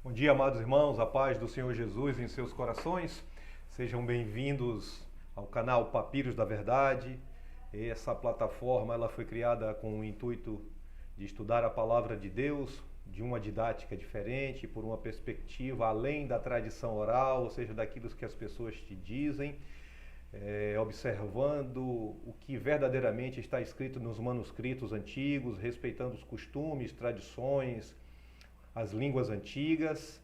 Bom dia, amados irmãos, a paz do Senhor Jesus em seus corações. Sejam bem-vindos ao canal Papiros da Verdade. Essa plataforma ela foi criada com o intuito de estudar a palavra de Deus de uma didática diferente, por uma perspectiva além da tradição oral, ou seja, daquilo que as pessoas te dizem, observando o que verdadeiramente está escrito nos manuscritos antigos, respeitando os costumes, tradições, as línguas antigas.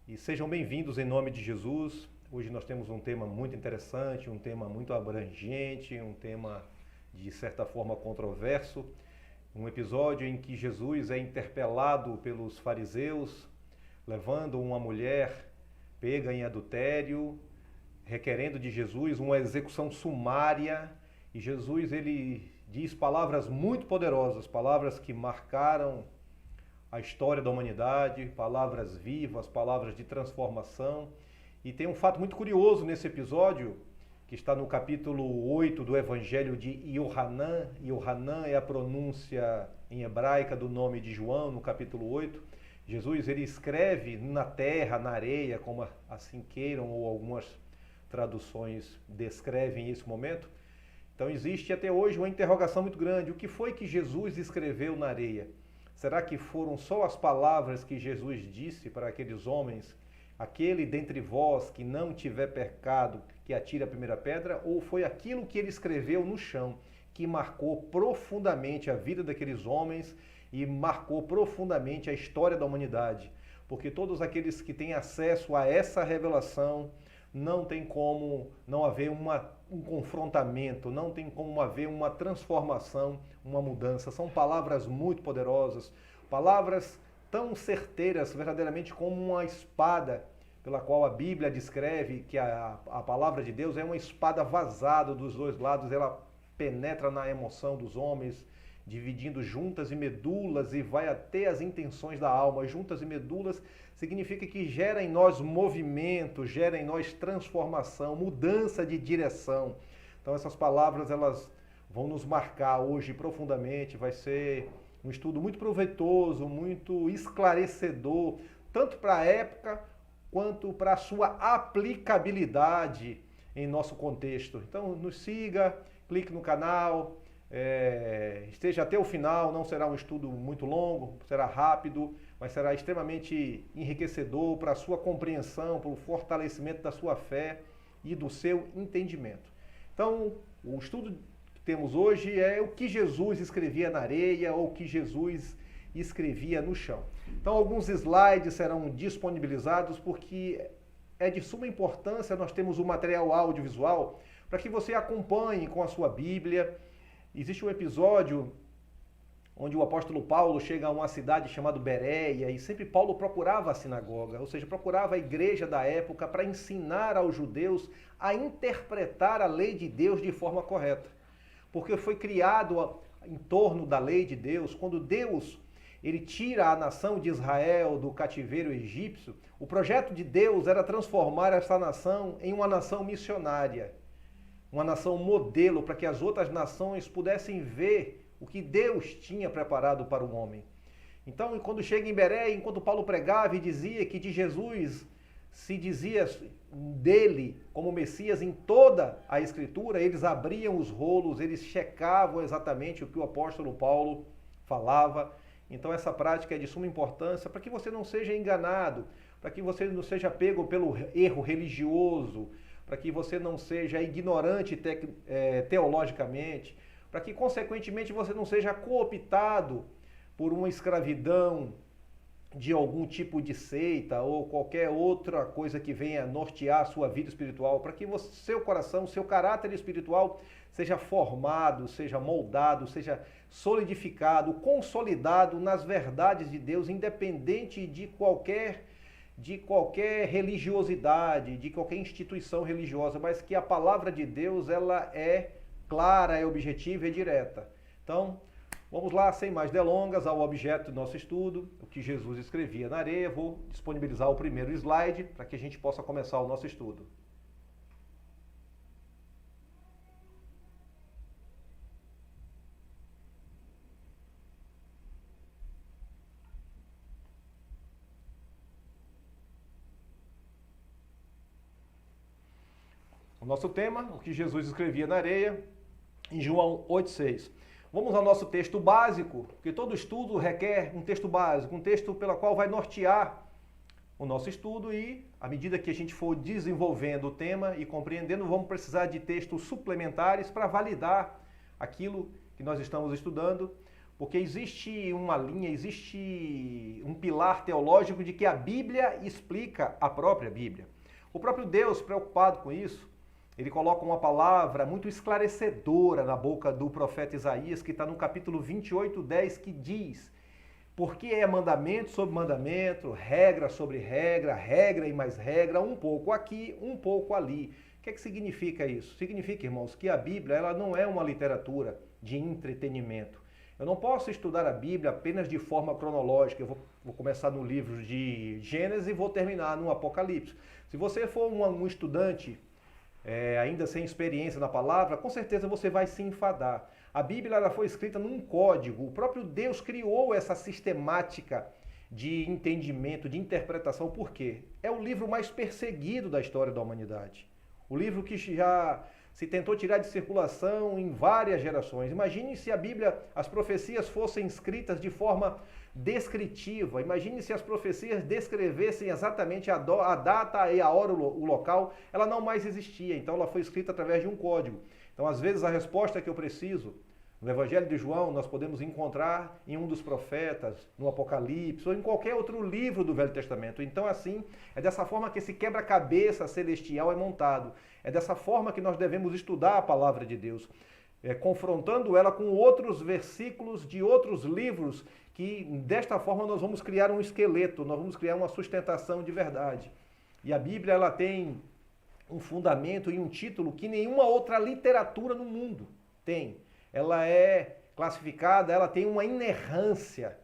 E sejam bem-vindos em nome de Jesus. Hoje nós temos um tema muito interessante, um tema muito abrangente, um tema de certa forma controverso, um episódio em que Jesus é interpelado pelos fariseus, levando uma mulher pega em adultério, requerendo de Jesus uma execução sumária, e Jesus ele diz palavras muito poderosas, palavras que marcaram a história da humanidade, palavras vivas, palavras de transformação. E tem um fato muito curioso nesse episódio, que está no capítulo 8 do Evangelho de Iohanan. Iohanan é a pronúncia em hebraica do nome de João, no capítulo 8. Jesus ele escreve na terra, na areia, como assim queiram, ou algumas traduções descrevem esse momento. Então existe até hoje uma interrogação muito grande. O que foi que Jesus escreveu na areia? Será que foram só as palavras que Jesus disse para aqueles homens, aquele dentre vós que não tiver pecado, que atire a primeira pedra? Ou foi aquilo que ele escreveu no chão, que marcou profundamente a vida daqueles homens e marcou profundamente a história da humanidade? Porque todos aqueles que têm acesso a essa revelação, não tem como não haver um confrontamento, não tem como haver uma transformação, uma mudança. São palavras muito poderosas, palavras tão certeiras, verdadeiramente como uma espada, pela qual a Bíblia descreve que a palavra de Deus é uma espada vazada dos dois lados, ela penetra na emoção dos homens, dividindo juntas e medulas e vai até as intenções da alma. Juntas e medulas significa que gera em nós movimento, gera em nós transformação, mudança de direção. Então essas palavras elas vão nos marcar hoje profundamente, vai ser um estudo muito proveitoso, muito esclarecedor, tanto para a época quanto para a sua aplicabilidade em nosso contexto. Então nos siga, clique no canal, esteja até o final. Não será um estudo muito longo, será rápido, mas será extremamente enriquecedor para a sua compreensão, para o fortalecimento da sua fé e do seu entendimento. Então, o estudo que temos hoje é o que Jesus escrevia na areia ou o que Jesus escrevia no chão. Então, alguns slides serão disponibilizados porque é de suma importância nós temos o material audiovisual para que você acompanhe com a sua Bíblia. Existe um episódio onde o apóstolo Paulo chega a uma cidade chamada Bereia e sempre Paulo procurava a sinagoga, ou seja, procurava a igreja da época para ensinar aos judeus a interpretar a lei de Deus de forma correta. Porque foi criado em torno da lei de Deus, quando Deus ele tira a nação de Israel do cativeiro egípcio, o projeto de Deus era transformar essa nação em uma nação missionária, uma nação modelo para que as outras nações pudessem ver o que Deus tinha preparado para o homem. Então, quando chega em Bereia, enquanto Paulo pregava e dizia que de Jesus se dizia dele como Messias em toda a Escritura, eles abriam os rolos, eles checavam exatamente o que o apóstolo Paulo falava. Então essa prática é de suma importância para que você não seja enganado, para que você não seja pego pelo erro religioso, para que você não seja ignorante teologicamente, para que, consequentemente, você não seja cooptado por uma escravidão de algum tipo de seita ou qualquer outra coisa que venha nortear a sua vida espiritual, para que seu coração, seu caráter espiritual seja formado, seja moldado, seja solidificado, consolidado nas verdades de Deus, independente de qualquer religiosidade, de qualquer instituição religiosa, mas que a palavra de Deus ela é clara, é objetiva e direta. Então, vamos lá, sem mais delongas, ao objeto do nosso estudo, o que Jesus escrevia na areia. Vou disponibilizar o primeiro slide para que a gente possa começar o nosso estudo. O nosso tema, o que Jesus escrevia na areia, em João 8,6. Vamos ao nosso texto básico, porque todo estudo requer um texto básico, um texto pelo qual vai nortear o nosso estudo e, à medida que a gente for desenvolvendo o tema e compreendendo, vamos precisar de textos suplementares para validar aquilo que nós estamos estudando, porque existe uma linha, existe um pilar teológico de que a Bíblia explica a própria Bíblia. O próprio Deus, preocupado com isso, ele coloca uma palavra muito esclarecedora na boca do profeta Isaías, que está no capítulo 28:10, que diz: porque é mandamento sobre mandamento, regra sobre regra, regra e mais regra, um pouco aqui, um pouco ali. O que é que significa isso? Significa, irmãos, que a Bíblia ela não é uma literatura de entretenimento. Eu não posso estudar a Bíblia apenas de forma cronológica. Eu vou começar no livro de Gênesis e vou terminar no Apocalipse. Se você for um estudante ainda sem experiência na palavra, com certeza você vai se enfadar. A Bíblia ela foi escrita num código. O próprio Deus criou essa sistemática de entendimento, de interpretação. Por quê? É o livro mais perseguido da história da humanidade. O livro que já se tentou tirar de circulação em várias gerações. Imagine se a Bíblia, as profecias fossem escritas de forma descritiva. Imagine se as profecias descrevessem exatamente a data e a hora, o local. Ela não mais existia, então ela foi escrita através de um código. Então, às vezes, a resposta que eu preciso, no Evangelho de João, nós podemos encontrar em um dos profetas, no Apocalipse, ou em qualquer outro livro do Velho Testamento. Então, assim, é dessa forma que esse quebra-cabeça celestial é montado. É dessa forma que nós devemos estudar a palavra de Deus, confrontando ela com outros versículos de outros livros, que desta forma nós vamos criar um esqueleto, nós vamos criar uma sustentação de verdade. E a Bíblia, ela tem um fundamento e um título que nenhuma outra literatura no mundo tem. Ela é classificada, ela tem uma inerrância.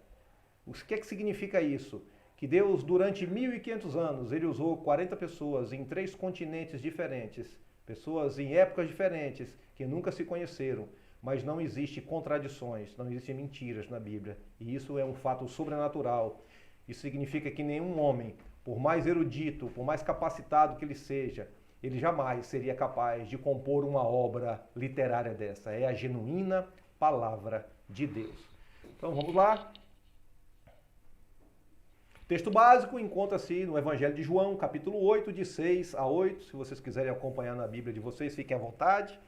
O que é que significa isso? Que Deus, durante 1.500 anos, ele usou 40 pessoas em 3 continentes diferentes, pessoas em épocas diferentes, que nunca se conheceram, mas não existe contradições, não existem mentiras na Bíblia. E isso é um fato sobrenatural. Isso significa que nenhum homem, por mais erudito, por mais capacitado que ele seja, ele jamais seria capaz de compor uma obra literária dessa. É a genuína palavra de Deus. Então vamos lá. O texto básico encontra-se no Evangelho de João, capítulo 8, de 6 a 8. Se vocês quiserem acompanhar na Bíblia de vocês, fiquem à vontade.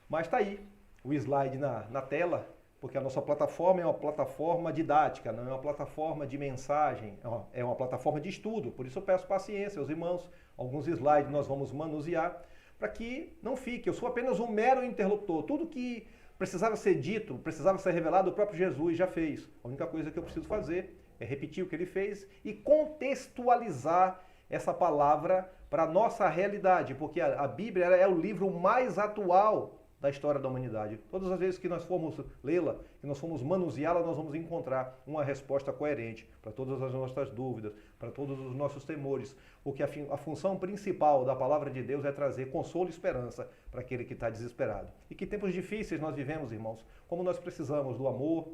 Mas está aí o slide na tela, porque a nossa plataforma é uma plataforma didática, não é uma plataforma de mensagem, é uma plataforma de estudo. Por isso eu peço paciência aos irmãos. Alguns slides nós vamos manusear para que não fique. Eu sou apenas um mero interlocutor. Tudo que precisava ser dito, precisava ser revelado, o próprio Jesus já fez. A única coisa que eu preciso fazer é repetir o que ele fez e contextualizar essa palavra para a nossa realidade, porque a Bíblia é o livro mais atual da história da humanidade. Todas as vezes que nós formos lê-la, que nós formos manuseá-la, nós vamos encontrar uma resposta coerente para todas as nossas dúvidas, para todos os nossos temores, porque a função principal da palavra de Deus é trazer consolo e esperança para aquele que está desesperado. E que tempos difíceis nós vivemos, irmãos, como nós precisamos do amor,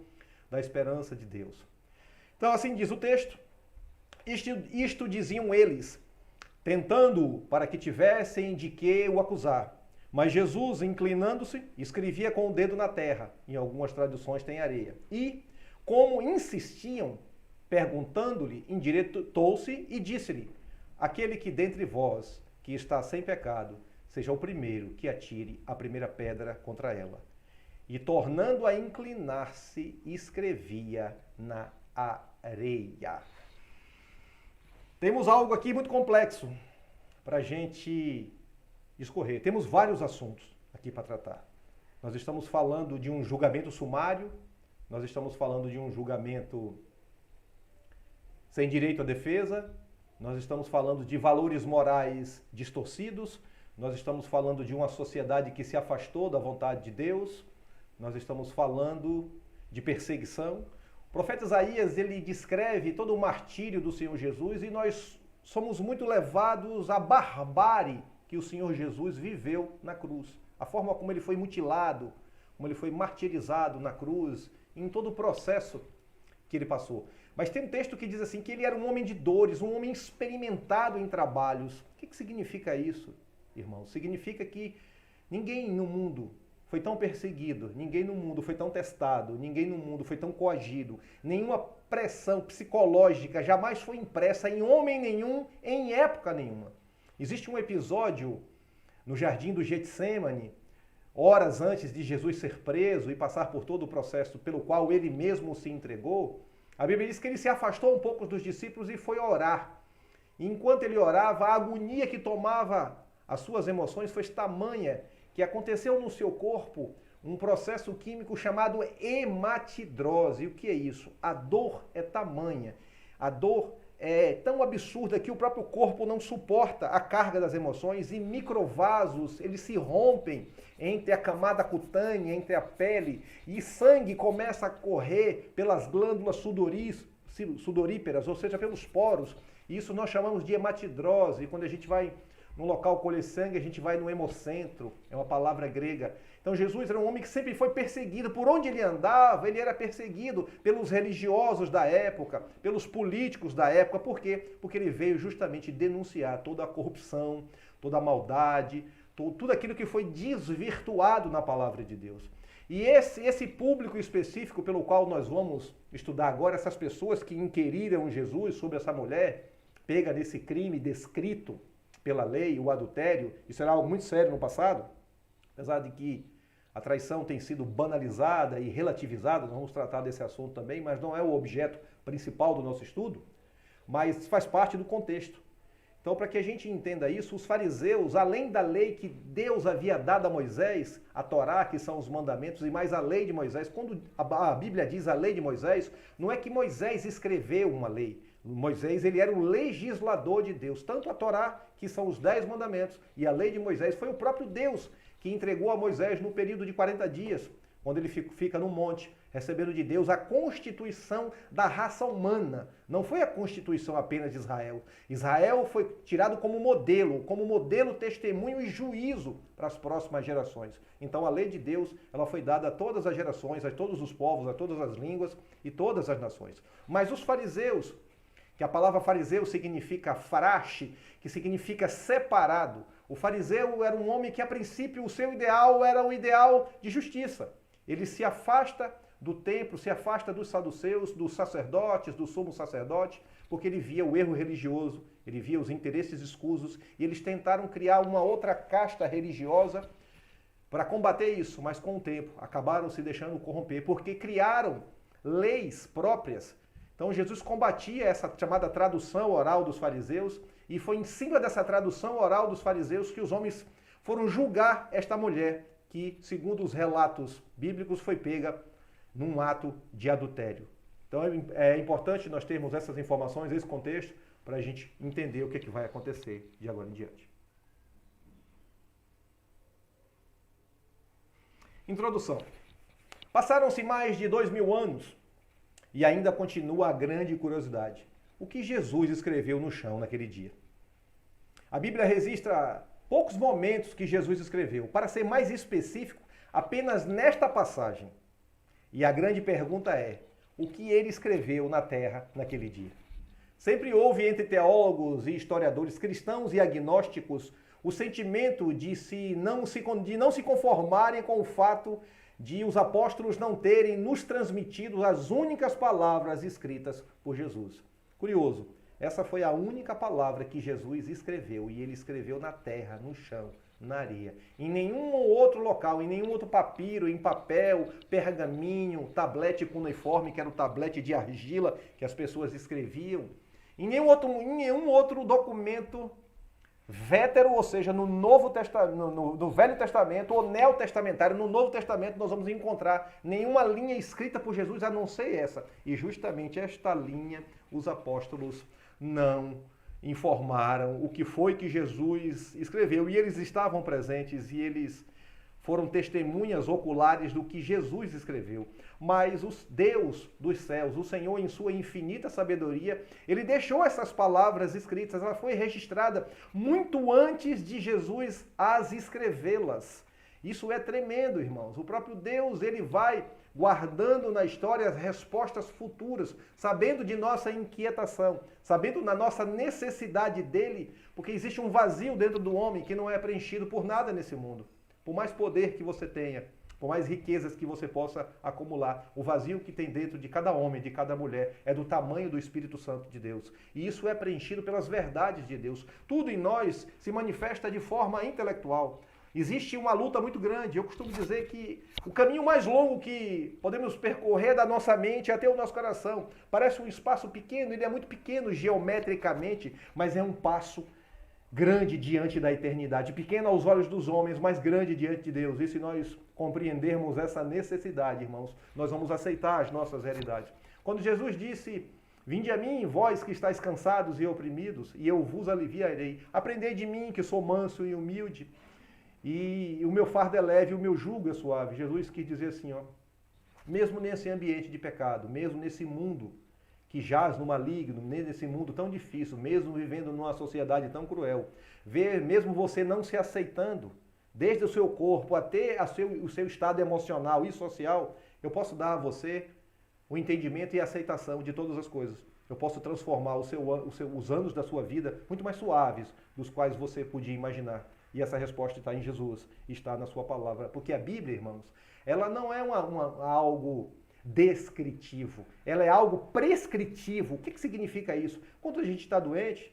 da esperança de Deus. Então, assim diz o texto, isto diziam eles, tentando para que tivessem de que o acusar. Mas Jesus, inclinando-se, escrevia com o dedo na terra. Em algumas traduções tem areia. E, como insistiam, perguntando-lhe, endireitou-se e disse-lhe: aquele que dentre vós, que está sem pecado, seja o primeiro que atire a primeira pedra contra ela. E, tornando a inclinar-se, escrevia na areia. Temos algo aqui muito complexo para a gente discorrer. Temos vários assuntos aqui para tratar. Nós estamos falando de um julgamento sumário, nós estamos falando de um julgamento sem direito à defesa, nós estamos falando de valores morais distorcidos, nós estamos falando de uma sociedade que se afastou da vontade de Deus, nós estamos falando de perseguição. O profeta Isaías, ele descreve todo o martírio do Senhor Jesus e nós somos muito levados à barbárie que o Senhor Jesus viveu na cruz. A forma como ele foi mutilado, como ele foi martirizado na cruz, em todo o processo que ele passou. Mas tem um texto que diz assim, que ele era um homem de dores, um homem experimentado em trabalhos. O que significa isso? irmãos, significa que ninguém no mundo foi tão perseguido, ninguém no mundo foi tão testado, ninguém no mundo foi tão coagido, nenhuma pressão psicológica jamais foi impressa em homem nenhum, em época nenhuma. Existe um episódio no jardim do Getsêmani, horas antes de Jesus ser preso e passar por todo o processo pelo qual ele mesmo se entregou. A Bíblia diz que ele se afastou um pouco dos discípulos e foi orar. E enquanto ele orava, a agonia que tomava as suas emoções foi tamanha que aconteceu no seu corpo um processo químico chamado hematidrose. E o que é isso? A dor é tamanha, a dor é tão absurda que o próprio corpo não suporta a carga das emoções e microvasos, eles se rompem entre a camada cutânea, entre a pele, e sangue começa a correr pelas glândulas sudoríparas, ou seja, pelos poros. Isso nós chamamos de hematidrose. Quando a gente vai no local colher sangue, a gente vai no hemocentro, é uma palavra grega. Então Jesus era um homem que sempre foi perseguido. Por onde ele andava, ele era perseguido pelos religiosos da época, pelos políticos da época. Por quê? Porque ele veio justamente denunciar toda a corrupção, toda a maldade, tudo aquilo que foi desvirtuado na palavra de Deus. E esse público específico pelo qual nós vamos estudar agora, essas pessoas que inquiriram Jesus sobre essa mulher, pega nesse crime descrito pela lei, o adultério, isso era algo muito sério no passado, apesar de que a traição tem sido banalizada e relativizada, nós vamos tratar desse assunto também, mas não é o objeto principal do nosso estudo, mas faz parte do contexto. Então, para que a gente entenda isso, os fariseus, além da lei que Deus havia dado a Moisés, a Torá, que são os mandamentos, e mais a lei de Moisés, quando a Bíblia diz a lei de Moisés, não é que Moisés escreveu uma lei. Moisés, ele era o legislador de Deus. Tanto a Torá, que são os 10 mandamentos, e a lei de Moisés, foi o próprio Deus que entregou a Moisés no período de 40 dias, quando ele fica no monte, recebendo de Deus a constituição da raça humana. Não foi a constituição apenas de Israel. Israel foi tirado como modelo, testemunho e juízo para as próximas gerações. Então a lei de Deus, ela foi dada a todas as gerações, a todos os povos, a todas as línguas e todas as nações. Mas os fariseus, que a palavra fariseu significa farache, que significa separado. O fariseu era um homem que, a princípio, o seu ideal era o ideal de justiça. Ele se afasta do templo, se afasta dos saduceus, dos sacerdotes, do sumo sacerdote, porque ele via o erro religioso, ele via os interesses escusos, e eles tentaram criar uma outra casta religiosa para combater isso, mas com o tempo acabaram se deixando corromper, porque criaram leis próprias. Então Jesus combatia essa chamada tradução oral dos fariseus, e foi em cima dessa tradução oral dos fariseus que os homens foram julgar esta mulher, que, segundo os relatos bíblicos, foi pega num ato de adultério. Então é importante nós termos essas informações, esse contexto, para a gente entender o que vai acontecer de agora em diante. Introdução. Passaram-se mais de 2000 anos e ainda continua a grande curiosidade. O que Jesus escreveu no chão naquele dia? A Bíblia registra poucos momentos que Jesus escreveu. Para ser mais específico, apenas nesta passagem. E a grande pergunta é, o que ele escreveu na terra naquele dia? Sempre houve entre teólogos e historiadores cristãos e agnósticos o sentimento de não se conformarem com o fato de os apóstolos não terem nos transmitido as únicas palavras escritas por Jesus. Curioso, essa foi a única palavra que Jesus escreveu, e ele escreveu na terra, no chão, na areia. Em nenhum outro local, em nenhum outro papiro, em papel, pergaminho, tablete cuneiforme, que era o tablete de argila que as pessoas escreviam. Em nenhum outro documento vétero, ou seja, no Velho Testamento ou neotestamentário, no Novo Testamento nós vamos encontrar nenhuma linha escrita por Jesus a não ser essa. E justamente esta linha os apóstolos não informaram o que foi que Jesus escreveu. E eles estavam presentes e eles foram testemunhas oculares do que Jesus escreveu. Mas o Deus dos céus, o Senhor em sua infinita sabedoria, ele deixou essas palavras escritas, ela foi registrada muito antes de Jesus as escrevê-las. Isso é tremendo, irmãos. O próprio Deus, ele vai guardando na história as respostas futuras, sabendo de nossa inquietação, sabendo da nossa necessidade dele, porque existe um vazio dentro do homem que não é preenchido por nada nesse mundo. Por mais poder que você tenha, por mais riquezas que você possa acumular, o vazio que tem dentro de cada homem, de cada mulher, é do tamanho do Espírito Santo de Deus. E isso é preenchido pelas verdades de Deus. Tudo em nós se manifesta de forma intelectual. Existe uma luta muito grande. Eu costumo dizer que o caminho mais longo que podemos percorrer da nossa mente até o nosso coração parece um espaço pequeno, ele é muito pequeno geometricamente, mas é um passo grande diante da eternidade, pequeno aos olhos dos homens, mas grande diante de Deus. E se nós compreendermos essa necessidade, irmãos, nós vamos aceitar as nossas realidades. Quando Jesus disse: vinde a mim, vós que estáis cansados e oprimidos, e eu vos aliviarei. Aprendei de mim, que sou manso e humilde, e o meu fardo é leve, o meu jugo é suave. Jesus quis dizer assim, ó, mesmo nesse ambiente de pecado, mesmo nesse mundo que jaz no maligno, nesse mundo tão difícil, mesmo vivendo numa sociedade tão cruel, ver mesmo você não se aceitando, desde o seu corpo até o seu estado emocional e social, eu posso dar a você o entendimento e a aceitação de todas as coisas. Eu posso transformar os anos da sua vida muito mais suaves dos quais você podia imaginar. E essa resposta está em Jesus, está na sua palavra. Porque a Bíblia, irmãos, ela não é algo descritivo, ela é algo prescritivo. O que significa isso? Quando a gente está doente,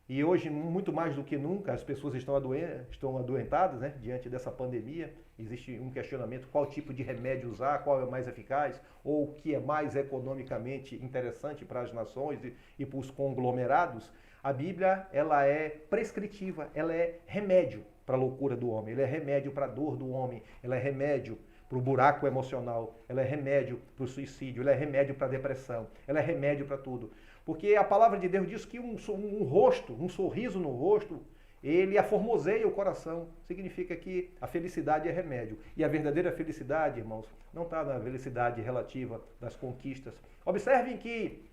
e hoje muito mais do que nunca as pessoas estão adoentadas, né, diante dessa pandemia, existe um questionamento: qual tipo de remédio usar, qual é o mais eficaz, ou o que é mais economicamente interessante para as nações e para os conglomerados. A Bíblia, ela é prescritiva, ela é remédio para a loucura do homem, ela é remédio para a dor do homem, ela é remédio para o buraco emocional, ela é remédio para o suicídio, ela é remédio para a depressão, ela é remédio para tudo. Porque a palavra de Deus diz que um rosto, um sorriso no rosto, ele aformoseia o coração. Significa que a felicidade é remédio. E a verdadeira felicidade, irmãos, não está na felicidade relativa das conquistas. Observem que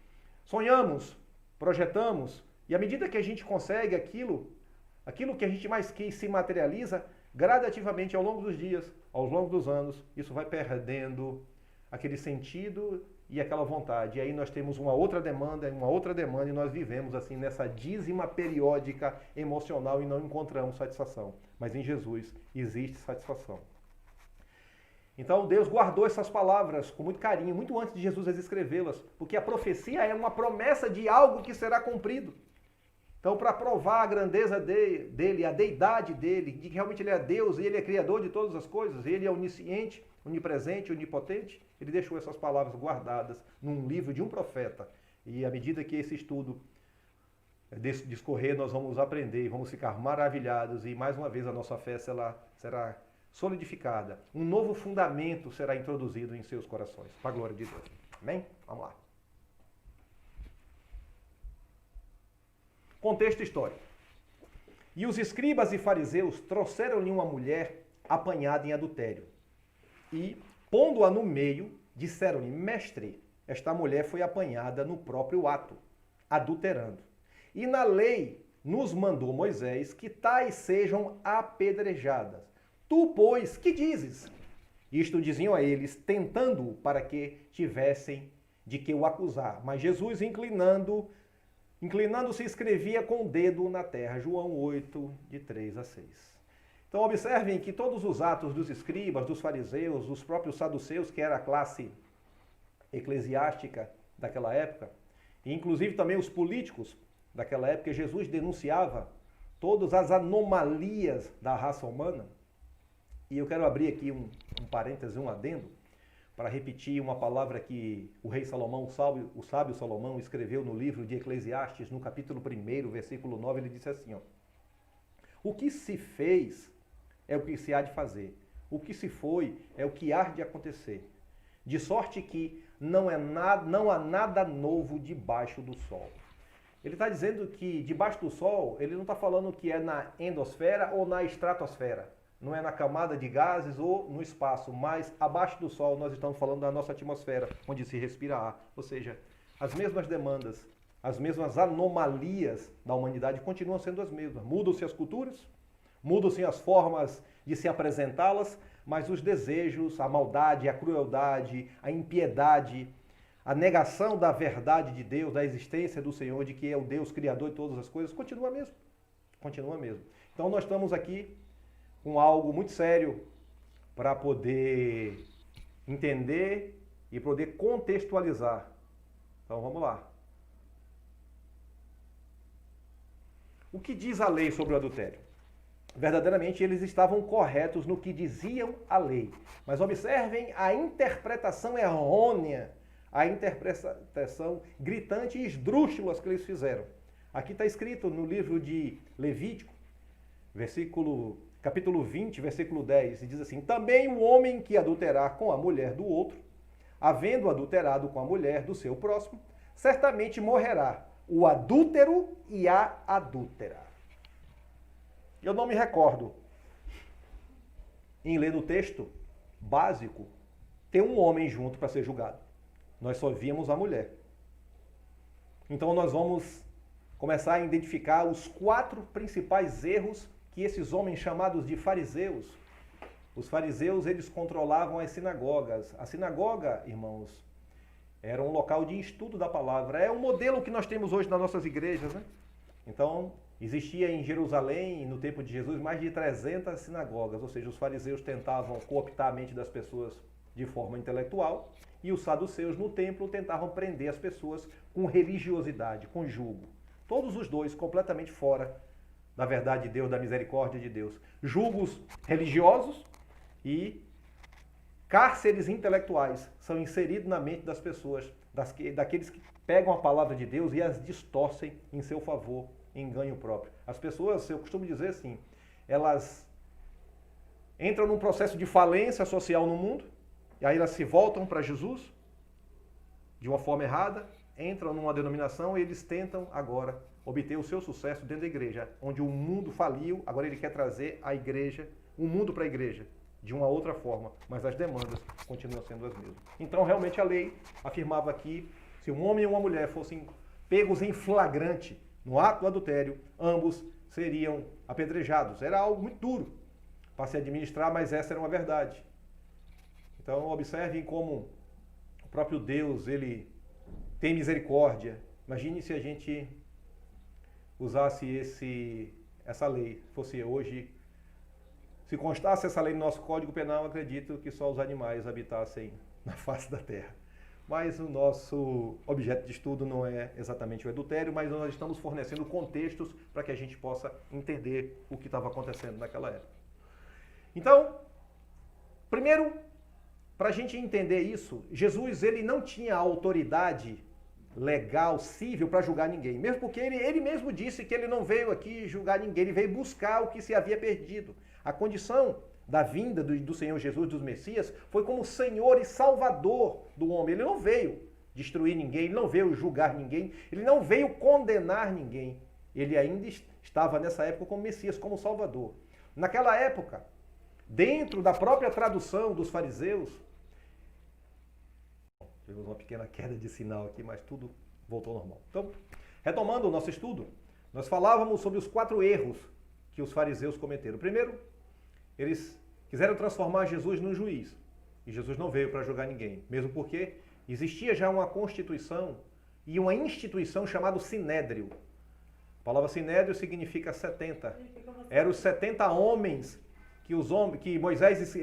sonhamos, projetamos, e à medida que a gente consegue aquilo que a gente mais quis se materializa, gradativamente ao longo dos dias, ao longo dos anos, isso vai perdendo aquele sentido e aquela vontade. E aí nós temos uma outra demanda, e nós vivemos assim nessa dízima periódica emocional e não encontramos satisfação. Mas em Jesus existe satisfação. Então Deus guardou essas palavras com muito carinho, muito antes de Jesus as escrevê-las, porque a profecia é uma promessa de algo que será cumprido. Então, para provar a grandeza dele, a deidade dele, de que realmente ele é Deus e ele é criador de todas as coisas, ele é onisciente, onipresente, onipotente, ele deixou essas palavras guardadas num livro de um profeta. E à medida que esse estudo discorrer, nós vamos aprender e vamos ficar maravilhados, e mais uma vez a nossa fé será solidificada. Um novo fundamento será introduzido em seus corações. Para a glória de Deus. Amém? Vamos lá. Contexto histórico. E os escribas e fariseus trouxeram-lhe uma mulher apanhada em adultério. E, pondo-a no meio, disseram-lhe: mestre, esta mulher foi apanhada no próprio ato, adulterando. E na lei nos mandou Moisés que tais sejam apedrejadas. Tu, pois, que dizes? Isto diziam a eles, tentando-o para que tivessem de que o acusar. Mas Jesus, inclinando-se, escrevia com o dedo na terra. João 8, de 3 a 6. Então observem que todos os atos dos escribas, dos fariseus, dos próprios saduceus, que era a classe eclesiástica daquela época, e inclusive também os políticos daquela época, Jesus denunciava todas as anomalias da raça humana. E eu quero abrir aqui um parêntese, um adendo, para repetir uma palavra que o rei Salomão, o sábio Salomão, escreveu no livro de Eclesiastes, no capítulo 1, versículo 9, ele disse assim, ó: o que se fez é o que se há de fazer, o que se foi é o que há de acontecer, de sorte que não há nada novo debaixo do sol. Ele está dizendo que debaixo do sol, ele não está falando que é na endosfera ou na estratosfera, não é na camada de gases ou no espaço, mas abaixo do sol nós estamos falando da nossa atmosfera, onde se respira ar. Ou seja, as mesmas demandas, as mesmas anomalias da humanidade continuam sendo as mesmas. Mudam-se as culturas, mudam-se as formas de se apresentá-las, mas os desejos, a maldade, a crueldade, a impiedade, a negação da verdade de Deus, da existência do Senhor, de que é o Deus criador de todas as coisas, continua mesmo. Continua mesmo. Então nós estamos aqui com algo muito sério para poder entender e poder contextualizar. Então vamos lá. O que diz a lei sobre o adultério? Verdadeiramente eles estavam corretos no que diziam a lei. Mas observem a interpretação errônea, a interpretação gritante e esdrúxula que eles fizeram. Aqui está escrito no livro de Levítico, capítulo 20, versículo 10, e diz assim: também o homem que adulterar com a mulher do outro, havendo adulterado com a mulher do seu próximo, certamente morrerá o adúltero e a adúltera. Eu não me recordo, em ler no texto básico, ter um homem junto para ser julgado. Nós só víamos a mulher. Então nós vamos começar a identificar os 4 principais erros que esses homens chamados de fariseus, os fariseus, eles controlavam as sinagogas. A sinagoga, irmãos, era um local de estudo da palavra. É um modelo que nós temos hoje nas nossas igrejas, né? Então, existia em Jerusalém, no tempo de Jesus, mais de 300 sinagogas, ou seja, os fariseus tentavam cooptar a mente das pessoas de forma intelectual e os saduceus no templo tentavam prender as pessoas com religiosidade, com julgo. Todos os dois completamente fora da verdade de Deus, da misericórdia de Deus. Julgos religiosos e cárceres intelectuais são inseridos na mente das pessoas, daqueles que pegam a palavra de Deus e as distorcem em seu favor, em ganho próprio. As pessoas, eu costumo dizer assim, elas entram num processo de falência social no mundo, e aí elas se voltam para Jesus de uma forma errada, entram numa denominação e eles tentam agora obter o seu sucesso dentro da igreja, onde o mundo faliu, agora ele quer trazer a igreja, o mundo para a igreja, de uma outra forma, mas as demandas continuam sendo as mesmas. Então, realmente, a lei afirmava que se um homem e uma mulher fossem pegos em flagrante no ato do adultério, ambos seriam apedrejados. Era algo muito duro para se administrar, mas essa era uma verdade. Então, observem como o próprio Deus, ele tem misericórdia. Imagine se a gente usasse essa lei, fosse hoje. Se constasse essa lei no nosso Código Penal, acredito que só os animais habitassem na face da terra. Mas o nosso objeto de estudo não é exatamente o adultério, mas nós estamos fornecendo contextos para que a gente possa entender o que estava acontecendo naquela época. Então, primeiro, para a gente entender isso, Jesus ele não tinha autoridade legal, cível, para julgar ninguém. Mesmo porque ele mesmo disse que ele não veio aqui julgar ninguém, ele veio buscar o que se havia perdido. A condição da vinda do Senhor Jesus, dos Messias, foi como Senhor e Salvador do homem. Ele não veio destruir ninguém, ele não veio julgar ninguém, ele não veio condenar ninguém. Ele ainda estava nessa época como Messias, como Salvador. Naquela época, dentro da própria tradução dos fariseus, tivemos uma pequena queda de sinal aqui, mas tudo voltou ao normal. Então, retomando o nosso estudo, nós falávamos sobre os 4 erros que os fariseus cometeram. Primeiro, eles quiseram transformar Jesus num juiz. E Jesus não veio para julgar ninguém. Mesmo porque existia já uma constituição e uma instituição chamada Sinédrio. A palavra Sinédrio significa 70. Eram os 70 homens que Moisés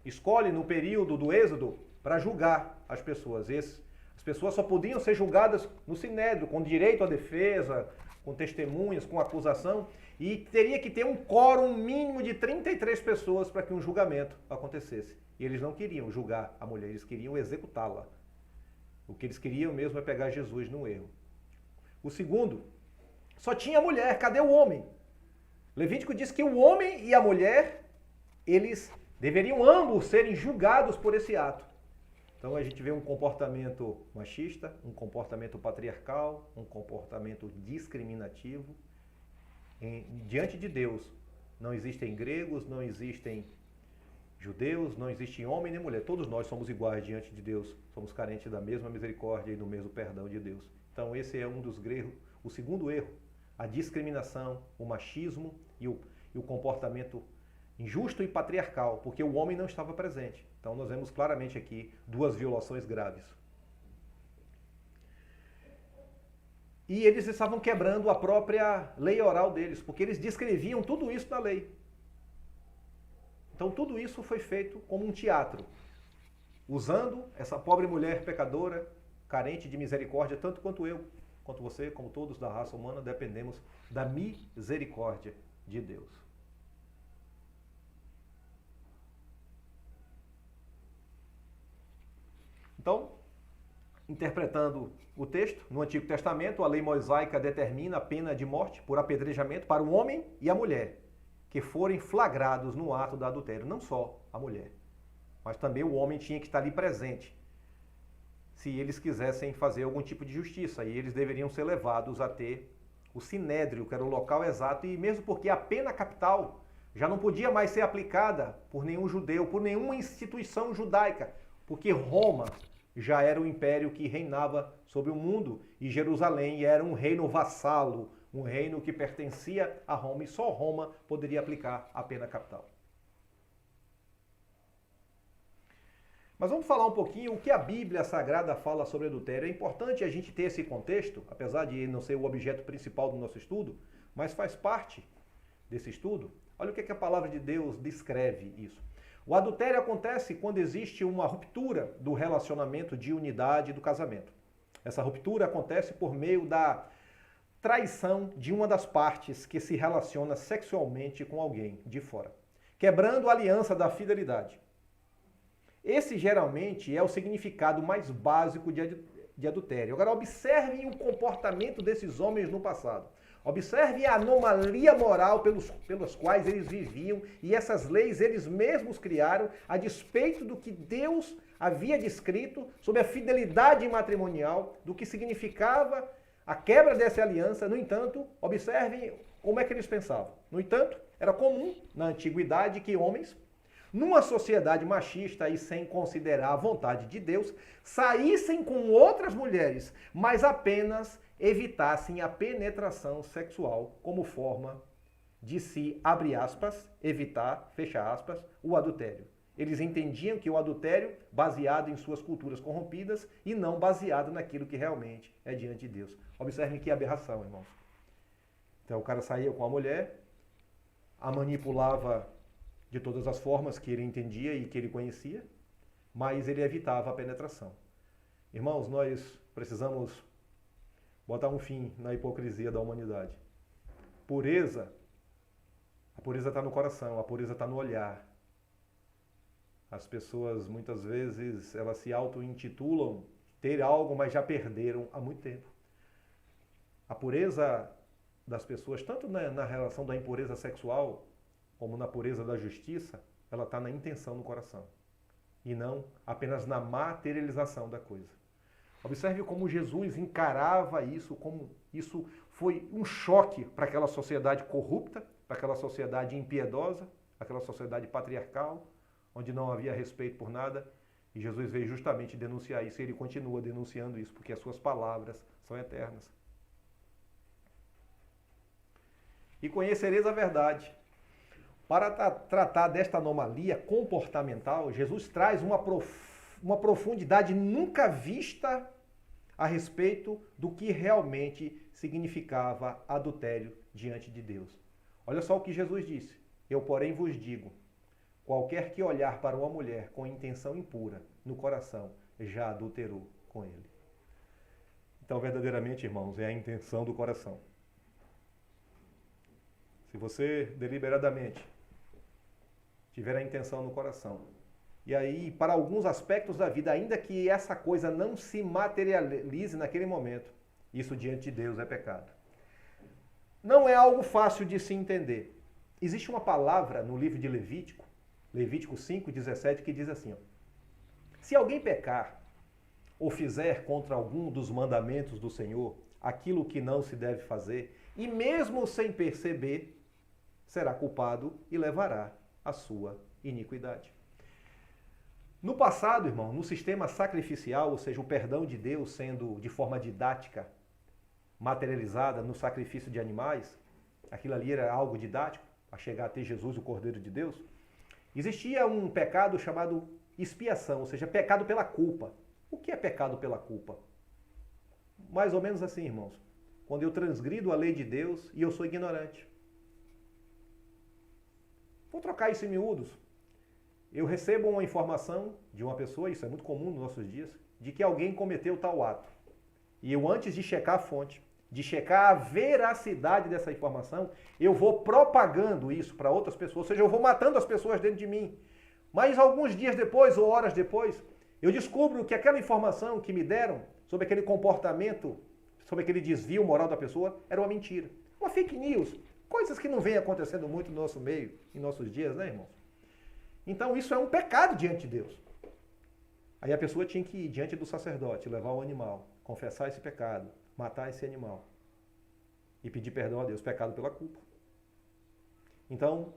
escolhe no período do Êxodo para julgar as pessoas. As pessoas só podiam ser julgadas no Sinédrio, com direito à defesa, com testemunhas, com acusação, e teria que ter um quórum mínimo de 33 pessoas para que um julgamento acontecesse. E eles não queriam julgar a mulher, eles queriam executá-la. O que eles queriam mesmo é pegar Jesus no erro. O segundo, só tinha mulher, cadê o homem? Levítico diz que o homem e a mulher, eles deveriam ambos serem julgados por esse ato. Então a gente vê um comportamento machista, um comportamento patriarcal, um comportamento discriminativo. Diante de Deus, não existem gregos, não existem judeus, não existe homem nem mulher. Todos nós somos iguais diante de Deus. Somos carentes da mesma misericórdia e do mesmo perdão de Deus. Então esse é um dos erros. O segundo erro, a discriminação, o machismo e o comportamento injusto e patriarcal, porque o homem não estava presente. Então nós vemos claramente aqui duas violações graves. E eles estavam quebrando a própria lei oral deles, porque eles descreviam tudo isso na lei. Então tudo isso foi feito como um teatro, usando essa pobre mulher pecadora, carente de misericórdia, tanto quanto eu, quanto você, como todos da raça humana, dependemos da misericórdia de Deus. Então, interpretando o texto, no Antigo Testamento, a lei mosaica determina a pena de morte por apedrejamento para o homem e a mulher que forem flagrados no ato do adultério. Não só a mulher, mas também o homem tinha que estar ali presente, se eles quisessem fazer algum tipo de justiça. E eles deveriam ser levados a ter o sinédrio, que era o local exato, e mesmo porque a pena capital já não podia mais ser aplicada por nenhum judeu, por nenhuma instituição judaica, porque Roma já era o império que reinava sobre o mundo, e Jerusalém era um reino vassalo, um reino que pertencia a Roma, e só Roma poderia aplicar a pena capital. Mas vamos falar um pouquinho o que a Bíblia Sagrada fala sobre adultério. É importante a gente ter esse contexto, apesar de não ser o objeto principal do nosso estudo, mas faz parte desse estudo. Olha o que a palavra de Deus descreve isso. O adultério acontece quando existe uma ruptura do relacionamento de unidade do casamento. Essa ruptura acontece por meio da traição de uma das partes que se relaciona sexualmente com alguém de fora, quebrando a aliança da fidelidade. Esse geralmente é o significado mais básico de adultério. Agora observem o comportamento desses homens no passado. Observem a anomalia moral pelos quais eles viviam, e essas leis eles mesmos criaram a despeito do que Deus havia descrito sobre a fidelidade matrimonial, do que significava a quebra dessa aliança. No entanto, observem como é que eles pensavam. No entanto, era comum na antiguidade que homens, numa sociedade machista e sem considerar a vontade de Deus, saíssem com outras mulheres, mas apenas evitassem a penetração sexual como forma de se, abre aspas, evitar, fecha aspas, o adultério. Eles entendiam que o adultério, baseado em suas culturas corrompidas e não baseado naquilo que realmente é diante de Deus. Observem que aberração, irmãos. Então o cara saía com a mulher, a manipulava de todas as formas que ele entendia e que ele conhecia, mas ele evitava a penetração. Irmãos, nós precisamos botar um fim na hipocrisia da humanidade. A pureza está no coração, a pureza está no olhar. As pessoas, muitas vezes, elas se auto-intitulam ter algo, mas já perderam há muito tempo. A pureza das pessoas, tanto na relação da impureza sexual, como na pureza da justiça, ela está na intenção no coração. E não apenas na materialização da coisa. Observe como Jesus encarava isso, como isso foi um choque para aquela sociedade corrupta, para aquela sociedade impiedosa, aquela sociedade patriarcal, onde não havia respeito por nada. E Jesus veio justamente denunciar isso, e ele continua denunciando isso, porque as suas palavras são eternas. E conhecereis a verdade. Para tratar desta anomalia comportamental, Jesus traz uma profundidade nunca vista a respeito do que realmente significava adultério diante de Deus. Olha só o que Jesus disse. Eu, porém, vos digo, qualquer que olhar para uma mulher com intenção impura no coração, já adulterou com ele. Então, verdadeiramente, irmãos, é a intenção do coração. Se você deliberadamente tiver a intenção no coração, e aí, para alguns aspectos da vida, ainda que essa coisa não se materialize naquele momento, isso diante de Deus é pecado. Não é algo fácil de se entender. Existe uma palavra no livro de Levítico, Levítico 5:17, que diz assim, ó, se alguém pecar ou fizer contra algum dos mandamentos do Senhor aquilo que não se deve fazer, e mesmo sem perceber, será culpado e levará a sua iniquidade. No passado, irmão, no sistema sacrificial, ou seja, o perdão de Deus sendo de forma didática materializada no sacrifício de animais, aquilo ali era algo didático, a chegar a ter Jesus, o Cordeiro de Deus, existia um pecado chamado expiação, ou seja, pecado pela culpa. O que é pecado pela culpa? Mais ou menos assim, irmãos. Quando eu transgrido a lei de Deus e eu sou ignorante. Vou trocar isso em miúdos. Eu recebo uma informação de uma pessoa, isso é muito comum nos nossos dias, de que alguém cometeu tal ato. E eu, antes de checar a fonte, de checar a veracidade dessa informação, eu vou propagando isso para outras pessoas, ou seja, eu vou matando as pessoas dentro de mim. Mas alguns dias depois, ou horas depois, eu descubro que aquela informação que me deram sobre aquele comportamento, sobre aquele desvio moral da pessoa, era uma mentira. Uma fake news. Coisas que não vem acontecendo muito no nosso meio, em nossos dias, né, irmãos? Então isso é um pecado diante de Deus. Aí a pessoa tinha que ir diante do sacerdote, levar o animal, confessar esse pecado, matar esse animal e pedir perdão a Deus, pecado pela culpa. Então,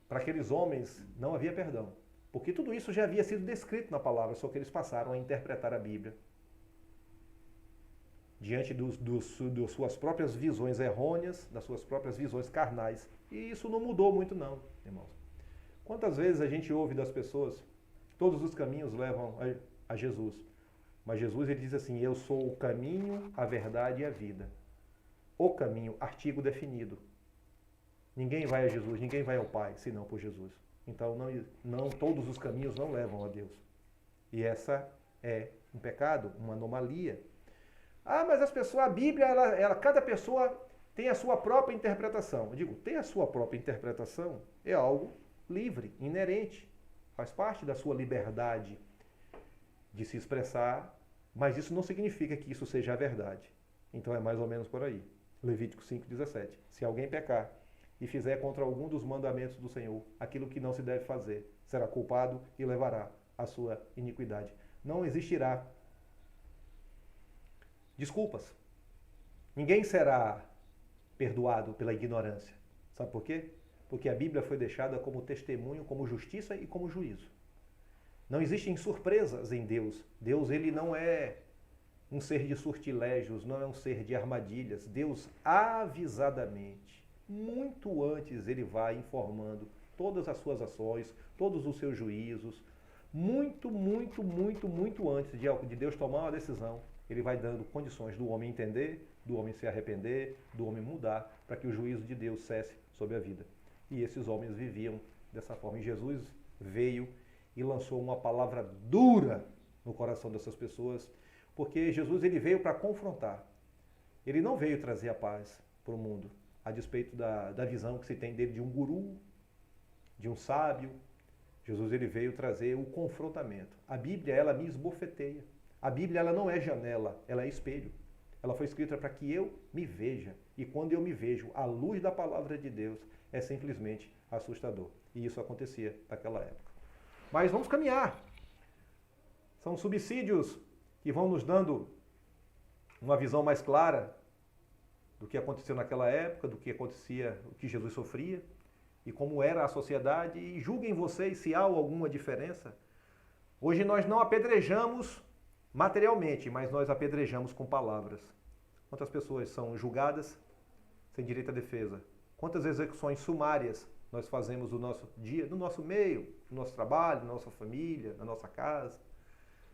para aqueles homens não havia perdão, porque tudo isso já havia sido descrito na palavra, só que eles passaram a interpretar a Bíblia diante das suas próprias visões errôneas, das suas próprias visões carnais. E isso não mudou muito não, irmãos. Quantas vezes a gente ouve das pessoas, todos os caminhos levam a Jesus. Mas Jesus ele diz assim, eu sou o caminho, a verdade e a vida. O caminho, artigo definido. Ninguém vai a Jesus, ninguém vai ao Pai, senão por Jesus. Então não todos os caminhos não levam a Deus. E essa é um pecado, uma anomalia. Ah, mas as pessoas, a Bíblia, cada pessoa tem a sua própria interpretação. Eu digo, ter a sua própria interpretação é algo livre, inerente. Faz parte da sua liberdade de se expressar, mas isso não significa que isso seja a verdade. Então é mais ou menos por aí. Levítico 5,17. Se alguém pecar e fizer contra algum dos mandamentos do Senhor aquilo que não se deve fazer, será culpado e levará a sua iniquidade. Não existirá desculpas. Ninguém será perdoado pela ignorância. Sabe por quê? Porque a Bíblia foi deixada como testemunho, como justiça e como juízo. Não existem surpresas em Deus. Deus ele não é um ser de sortilégios, não é um ser de armadilhas. Deus avisadamente, muito antes, ele vai informando todas as suas ações, todos os seus juízos. Muito antes de Deus tomar uma decisão, ele vai dando condições do homem entender, do homem se arrepender, do homem mudar, para que o juízo de Deus cesse sobre a vida. E esses homens viviam dessa forma. E Jesus veio e lançou uma palavra dura no coração dessas pessoas, porque Jesus ele veio para confrontar. Ele não veio trazer a paz para o mundo, a despeito da visão que se tem dele de um guru, de um sábio. Jesus ele veio trazer o confrontamento. A Bíblia, ela me esbofeteia. A Bíblia ela não é janela, ela é espelho. Ela foi escrita para que eu me veja. E quando eu me vejo à luz da palavra de Deus, é simplesmente assustador. E isso acontecia naquela época. Mas vamos caminhar. São subsídios que vão nos dando uma visão mais clara do que aconteceu naquela época, do que acontecia, o que Jesus sofria e como era a sociedade. E julguem vocês se há alguma diferença. Hoje nós não apedrejamos materialmente, mas nós apedrejamos com palavras. Quantas pessoas são julgadas sem direito à defesa? Quantas execuções sumárias nós fazemos no nosso dia, no nosso meio, no nosso trabalho, na nossa família, na nossa casa?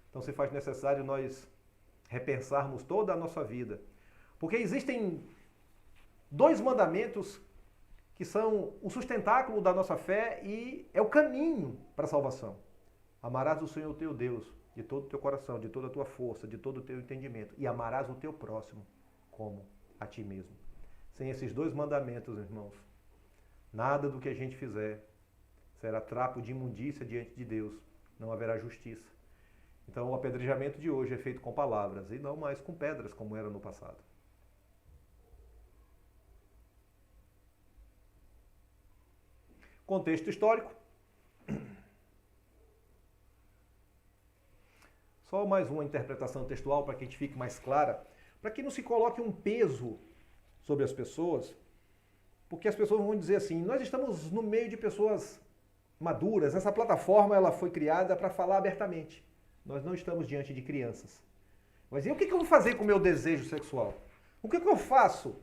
Então se faz necessário nós repensarmos toda a nossa vida. Porque existem dois mandamentos que são o sustentáculo da nossa fé e é o caminho para a salvação. Amarás o Senhor teu Deus de todo o teu coração, de toda a tua força, de todo o teu entendimento. E amarás o teu próximo como a ti mesmo. Sem esses dois mandamentos, irmãos, nada do que a gente fizer será trapo de imundícia diante de Deus. Não haverá justiça. Então o apedrejamento de hoje é feito com palavras e não mais com pedras, como era no passado. Contexto histórico. Só mais uma interpretação textual para que a gente fique mais clara, para que não se coloque um peso sobre as pessoas, porque as pessoas vão dizer assim, nós estamos no meio de pessoas maduras, essa plataforma ela foi criada para falar abertamente. Nós não estamos diante de crianças. Mas e o que eu vou fazer com o meu desejo sexual? O que eu faço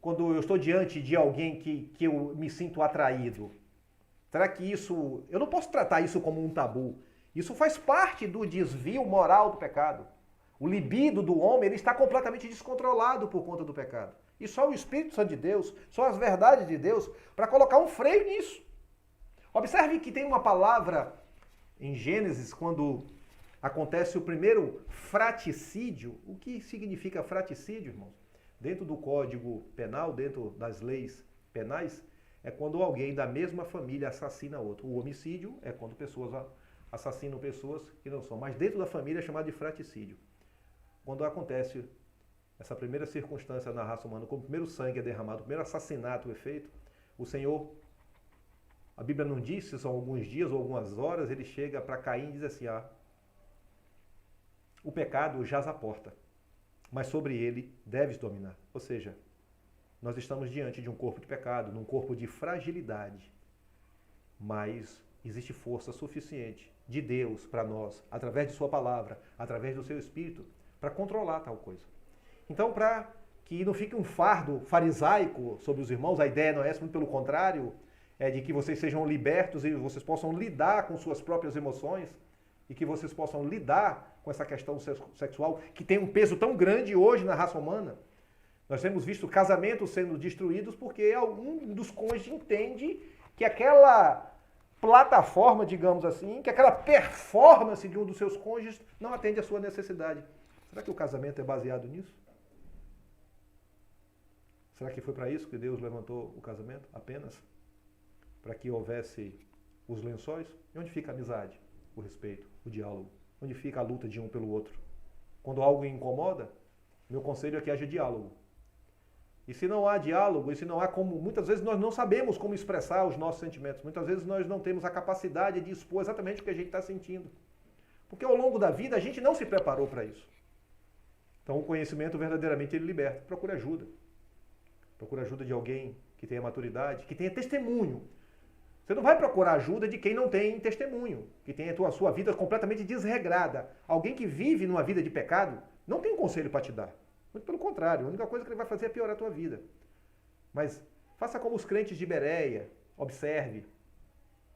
quando eu estou diante de alguém que eu me sinto atraído? Será que isso... Eu não posso tratar isso como um tabu. Isso faz parte do desvio moral do pecado. O libido do homem ele está completamente descontrolado por conta do pecado. E só o Espírito Santo de Deus, só as verdades de Deus, para colocar um freio nisso. Observe que tem uma palavra em Gênesis, quando acontece o primeiro fraticídio. O que significa fraticídio, irmãos? Dentro do Código Penal, dentro das leis penais, é quando alguém da mesma família assassina outro. O homicídio é quando pessoas assassinam pessoas que não são. Mas dentro da família é chamado de fraticídio. Quando acontece essa primeira circunstância na raça humana, quando o primeiro sangue é derramado, o primeiro assassinato é feito, o Senhor, a Bíblia não diz se são alguns dias ou algumas horas, ele chega para Caim e diz assim, o pecado jaz à porta, mas sobre ele deves dominar. Ou seja, nós estamos diante de um corpo de pecado, num corpo de fragilidade, mas existe força suficiente de Deus para nós, através de sua palavra, através do seu Espírito, para controlar tal coisa. Então, para que não fique um fardo farisaico sobre os irmãos, a ideia não é essa, muito pelo contrário, é de que vocês sejam libertos e vocês possam lidar com suas próprias emoções e que vocês possam lidar com essa questão sexual que tem um peso tão grande hoje na raça humana. Nós temos visto casamentos sendo destruídos porque algum dos cônjuges entende que aquela plataforma, digamos assim, que aquela performance de um dos seus cônjuges não atende à sua necessidade. Será que o casamento é baseado nisso? Será que foi para isso que Deus levantou o casamento? Apenas? Para que houvesse os lençóis? E onde fica a amizade, o respeito, o diálogo? Onde fica a luta de um pelo outro? Quando algo incomoda, meu conselho é que haja diálogo. E se não há diálogo, e se não há como... Muitas vezes nós não sabemos como expressar os nossos sentimentos. Muitas vezes nós não temos a capacidade de expor exatamente o que a gente está sentindo. Porque ao longo da vida a gente não se preparou para isso. Então o conhecimento verdadeiramente ele liberta. Procure ajuda. Procure ajuda de alguém que tenha maturidade, que tenha testemunho. Você não vai procurar ajuda de quem não tem testemunho, que tem a sua vida completamente desregrada. Alguém que vive numa vida de pecado não tem um conselho para te dar. Muito pelo contrário, a única coisa que ele vai fazer é piorar a tua vida. Mas faça como os crentes de Bereia, observe,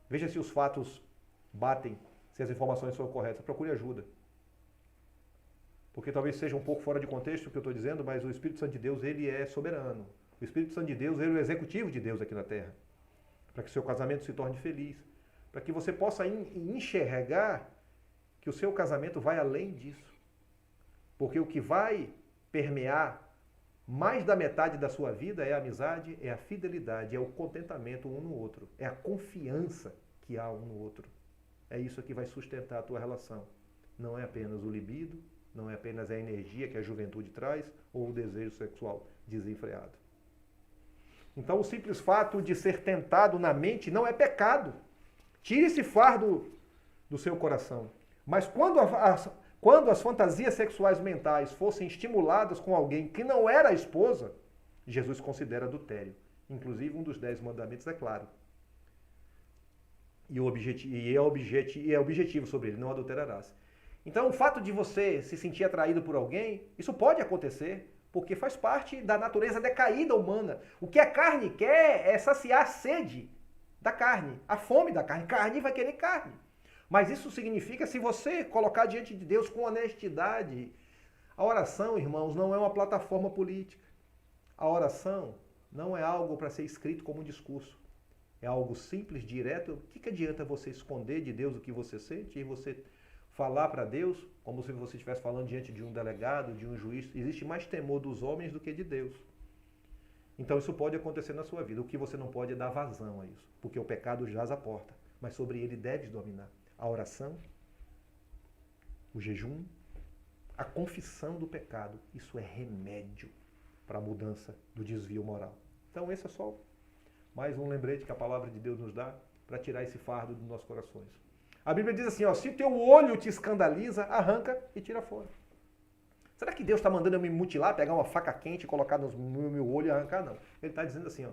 veja se os fatos batem, se as informações são corretas, procure ajuda. Porque talvez seja um pouco fora de contexto o que eu estou dizendo, mas o Espírito Santo de Deus, ele é soberano. O Espírito Santo de Deus, ele é o executivo de Deus aqui na Terra. Para que o seu casamento se torne feliz. Para que você possa enxergar que o seu casamento vai além disso. Porque o que vai permear mais da metade da sua vida é a amizade, é a fidelidade, é o contentamento um no outro. É a confiança que há um no outro. É isso que vai sustentar a tua relação. Não é apenas o libido, não é apenas a energia que a juventude traz ou o desejo sexual desenfreado. Então, o simples fato de ser tentado na mente não é pecado. Tire esse fardo do seu coração. Mas quando as fantasias sexuais mentais fossem estimuladas com alguém que não era a esposa, Jesus considera adultério. Inclusive, um dos 10 mandamentos é claro. E é objetivo sobre ele, não adulterarás. Então, o fato de você se sentir atraído por alguém, isso pode acontecer, porque faz parte da natureza decaída humana. O que a carne quer é saciar a sede da carne, a fome da carne. Carne vai querer carne. Mas isso significa, se você colocar diante de Deus com honestidade, a oração, irmãos, não é uma plataforma política. A oração não é algo para ser escrito como um discurso. É algo simples, direto. O que adianta você esconder de Deus o que você sente e você falar para Deus como se você estivesse falando diante de um delegado, de um juiz? Existe mais temor dos homens do que de Deus. Então isso pode acontecer na sua vida. O que você não pode é dar vazão a isso, porque o pecado jaz à porta, mas sobre ele deves dominar. A oração, o jejum, a confissão do pecado, isso é remédio para a mudança do desvio moral. Então esse é só mais um lembrete que a palavra de Deus nos dá para tirar esse fardo dos nossos corações. A Bíblia diz assim, se o teu olho te escandaliza, arranca e tira fora. Será que Deus está mandando eu me mutilar, pegar uma faca quente, colocar no meu olho e arrancar? Não. Ele está dizendo assim,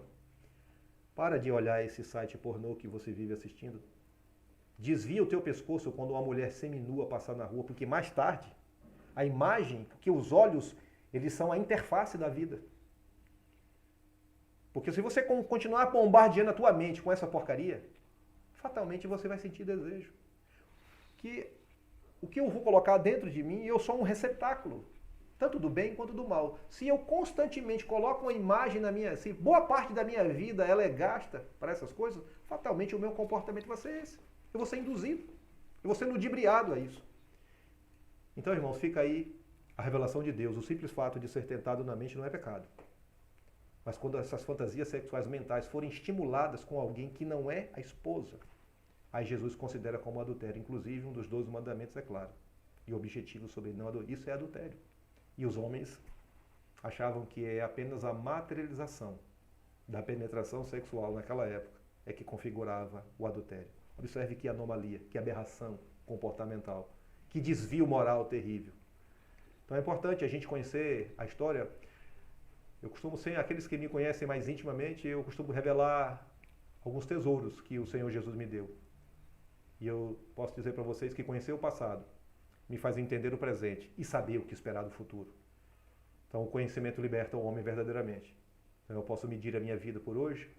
para de olhar esse site pornô que você vive assistindo. Desvia o teu pescoço quando uma mulher seminua passar na rua, porque mais tarde, a imagem, porque os olhos, eles são a interface da vida. Porque se você continuar bombardeando a tua mente com essa porcaria, fatalmente você vai sentir desejo. O que eu vou colocar dentro de mim, eu sou um receptáculo, tanto do bem quanto do mal. Se eu constantemente coloco uma imagem na minha... Se boa parte da minha vida ela é gasta para essas coisas, fatalmente o meu comportamento vai ser esse. Eu vou ser induzido. Eu vou ser ludibriado a isso. Então, irmãos, fica aí a revelação de Deus. O simples fato de ser tentado na mente não é pecado. Mas quando essas fantasias sexuais mentais forem estimuladas com alguém que não é a esposa, aí Jesus considera como adultério. Inclusive, um dos 12 mandamentos é claro. E o objetivo sobre não adultério. Isso é adultério. E os homens achavam que é apenas a materialização da penetração sexual naquela época é que configurava o adultério. Observe que anomalia, que aberração comportamental, que desvio moral terrível. Então é importante a gente conhecer a história. Eu costumo ser, aqueles que me conhecem mais intimamente, eu costumo revelar alguns tesouros que o Senhor Jesus me deu. E eu posso dizer para vocês que conhecer o passado me faz entender o presente e saber o que esperar do futuro. Então o conhecimento liberta o homem verdadeiramente. Então eu posso medir a minha vida por hoje,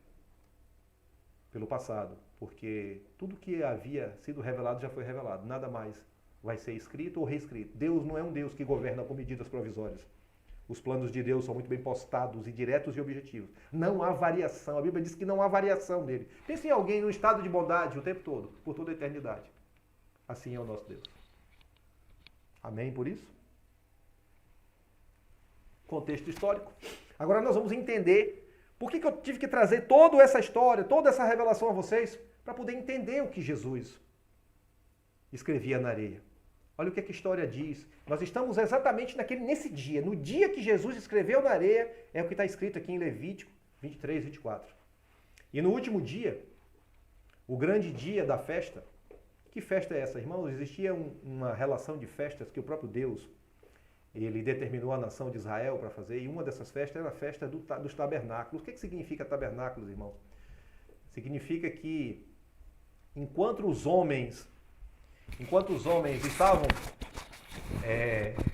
pelo passado, porque tudo que havia sido revelado já foi revelado. Nada mais vai ser escrito ou reescrito. Deus não é um Deus que governa com medidas provisórias. Os planos de Deus são muito bem postados e diretos e objetivos. Não há variação. A Bíblia diz que não há variação nele. Pense em alguém no estado de bondade o tempo todo, por toda a eternidade. Assim é o nosso Deus. Amém por isso? Contexto histórico. Agora nós vamos entender por que eu tive que trazer toda essa história, toda essa revelação a vocês, para poder entender o que Jesus escrevia na areia. Olha o que a história diz. Nós estamos exatamente nesse dia. No dia que Jesus escreveu na areia, é o que está escrito aqui em Levítico 23, 24. E no último dia, o grande dia da festa. Que festa é essa, irmãos? Existia uma relação de festas que o próprio Deus, ele determinou a nação de Israel para fazer. E uma dessas festas era a festa dos tabernáculos. O que significa tabernáculos, irmãos? Significa que enquanto os homens estavam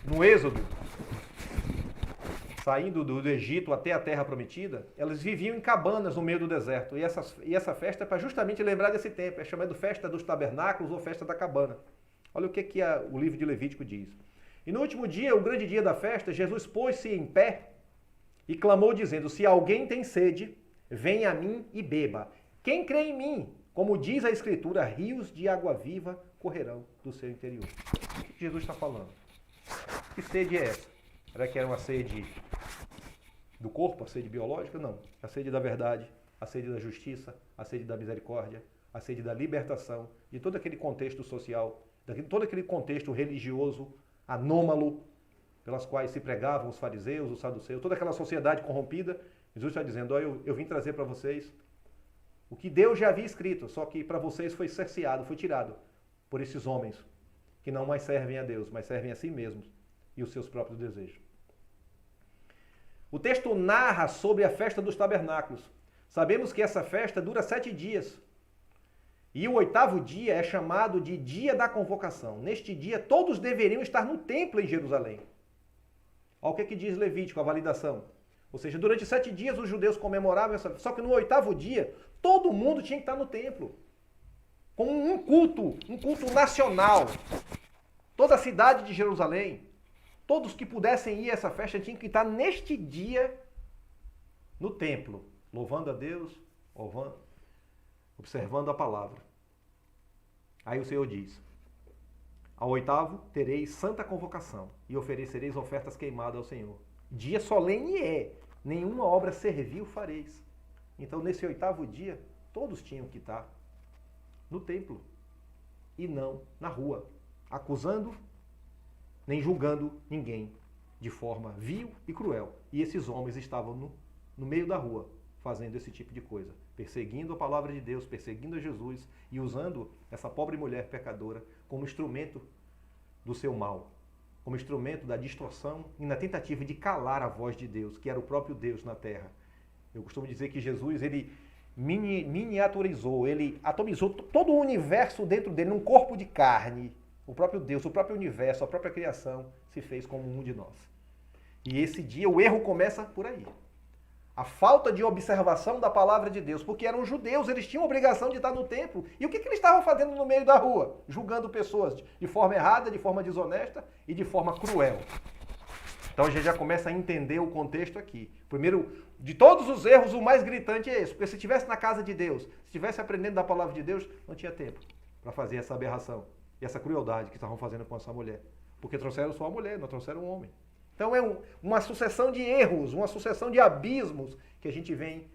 no êxodo, saindo do Egito até a terra prometida, elas viviam em cabanas no meio do deserto. E essa festa é para justamente lembrar desse tempo. É chamada festa dos tabernáculos ou festa da cabana. Olha o que o livro de Levítico diz. E no último dia, o grande dia da festa, Jesus pôs-se em pé e clamou dizendo: se alguém tem sede, venha a mim e beba. Quem crê em mim, como diz a Escritura, rios de água viva correrão do seu interior. O que Jesus está falando? Que sede é essa? Será que era uma sede do corpo, a sede biológica? Não. A sede da verdade, a sede da justiça, a sede da misericórdia, a sede da libertação, de todo aquele contexto social, de todo aquele contexto religioso anômalo, pelas quais se pregavam os fariseus, os saduceus, toda aquela sociedade corrompida. Jesus está dizendo: eu vim trazer para vocês o que Deus já havia escrito, só que para vocês foi cerceado, foi tirado por esses homens que não mais servem a Deus, mas servem a si mesmos e os seus próprios desejos. O texto narra sobre a festa dos tabernáculos. Sabemos que essa festa dura 7 dias. E o 8º dia é chamado de dia da convocação. Neste dia, todos deveriam estar no templo em Jerusalém. Olha o que diz Levítico, a validação. Ou seja, durante 7 dias os judeus comemoravam essa festa. Só que no 8º dia, todo mundo tinha que estar no templo. Com um culto nacional. Toda a cidade de Jerusalém, todos que pudessem ir a essa festa tinham que estar neste dia no templo, louvando a Deus, observando a palavra. Aí o Senhor diz: ao 8º tereis santa convocação e oferecereis ofertas queimadas ao Senhor. Dia solene é, nenhuma obra servil fareis. Então nesse 8º dia, todos tinham que estar no templo e não na rua, acusando nem julgando ninguém de forma vil e cruel. E esses homens estavam no meio da rua fazendo esse tipo de coisa, perseguindo a palavra de Deus, perseguindo a Jesus e usando essa pobre mulher pecadora como instrumento do seu mal, como instrumento da distorção e na tentativa de calar a voz de Deus, que era o próprio Deus na terra. Eu costumo dizer que Jesus, ele miniaturizou, ele atomizou todo o universo dentro dele num corpo de carne. O próprio Deus, o próprio universo, a própria criação se fez como um de nós. E esse dia o erro começa por aí. A falta de observação da palavra de Deus, porque eram judeus, eles tinham obrigação de estar no templo. E o que eles estavam fazendo no meio da rua? Julgando pessoas de forma errada, de forma desonesta e de forma cruel. Então a gente já começa a entender o contexto aqui. Primeiro, de todos os erros, o mais gritante é esse. Porque se estivesse na casa de Deus, se estivesse aprendendo da palavra de Deus, não tinha tempo para fazer essa aberração e essa crueldade que estavam fazendo com essa mulher. Porque trouxeram só a mulher, não trouxeram o homem. Então é uma sucessão de erros, uma sucessão de abismos que a gente vem